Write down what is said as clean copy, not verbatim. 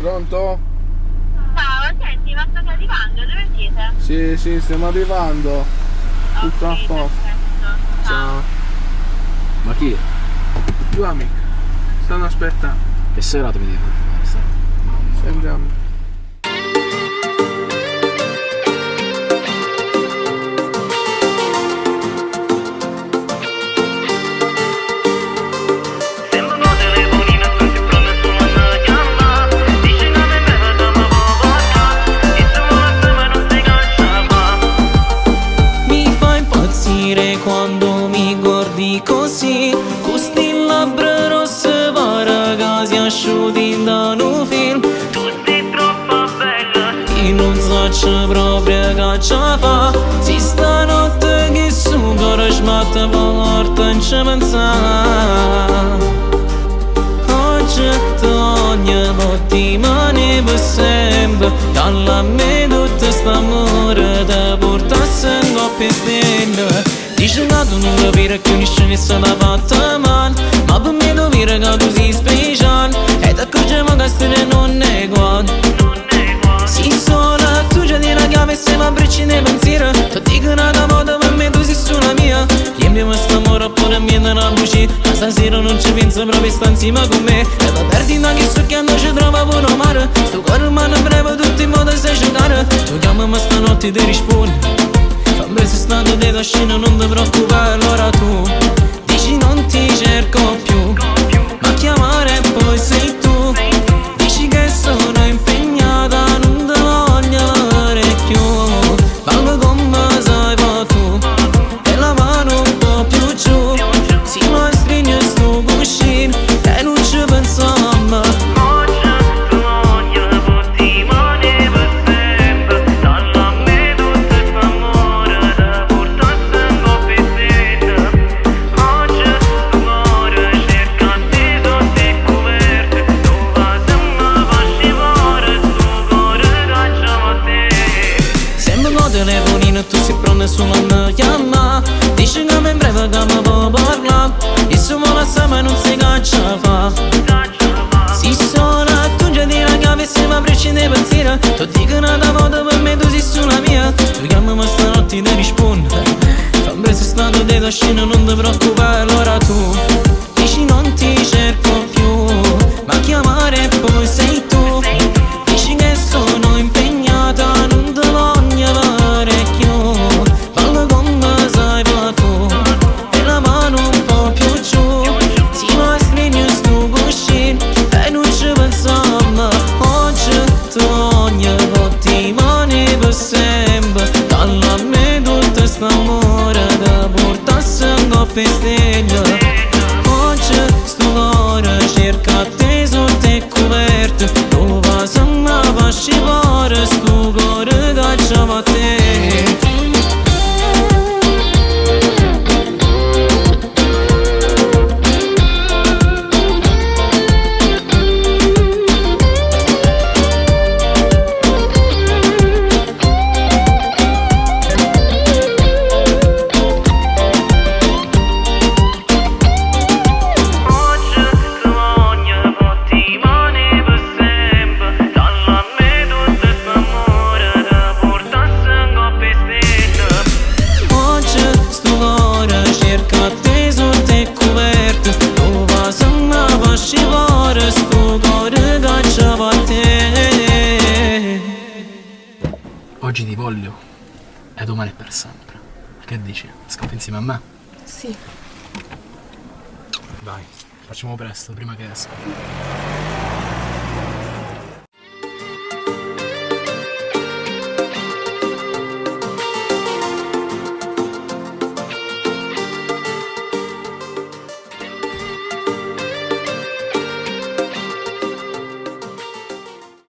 Pronto? Ciao, senti, ma state arrivando? Dove siete? Sì, stiamo arrivando. Tutto a Ok, posto. perfetto. Ciao. Ma chi è? Due amici. Stanno aspettando. Che serata mi devi fare? Sentiamo. Quando mi guardi così, questi labbra rosse vaga si asciuti da un film. Tu sei troppo bella, io non so proprio che ci fa. Si stanotte che su cuore smatta porta in ci pensare. Oggi ogni mattina per sempre, dalla me tutta sta amore da portarsi in coppia stelle. Dice che tu non capire che unisce nessuno da fatta male, ma per me tu dire che tu sei speciale, e ti accorgiamo che storia non è uguale. Sei sola, tu già di la chiave se mi abbracci nei pensieri, ti dico una volta per me tu sei sulla mia. Riempiamo questo amore oppure mi viene una luce, ma stasera non ci penso proprio sta insieme con me. E va perdi da che so che non ci trova pure mare, sto cuore umano breve tutto in modo sai giocare. Tu chiamami stanotte e ti rispondi. Se è stato della scena non ti preoccupare, allora tu dici non ti cerco più, ma chiamare e poi sei tu. Dici che sono impegnata, non ti voglio avere più. Parlo come sai fa tu, e la mano un po' più giù. Si mi stringe sto cuscino e non ci pensiamo. Telefonino tu sei pronto solo a me chiamare. Dici che in breve che mi può parlare, e se mi lascia ma non si caccia fa. Si sola, tu già di la chiave se mi abbracci nei pensieri, tu dico una volta per me tu sei sulla mia. Tu chiamami stanotte e ti rispondo, se è stato della scena non ti preoccupare, allora tu dici non ti cerco più, ma chiamare e poi sei tu. Dici che sono impegnata, non ti voglio avere più. Parlo come sai fa tu, e la mano un po' più giù. Si mi stringe sto cuscino e non ci pensiamo. Oggi tu ogni mattina per sempre, dalla me tutta sta amore da portarsi in coppia stelle. Oggi sto cuore cerca te sotto e coperte, dove se mi facci fare sto cuore cacciava a te. Oggi ti voglio e domani è per sempre. Che dici? Scappi insieme a me? Sì. Dai, facciamo presto prima che esca.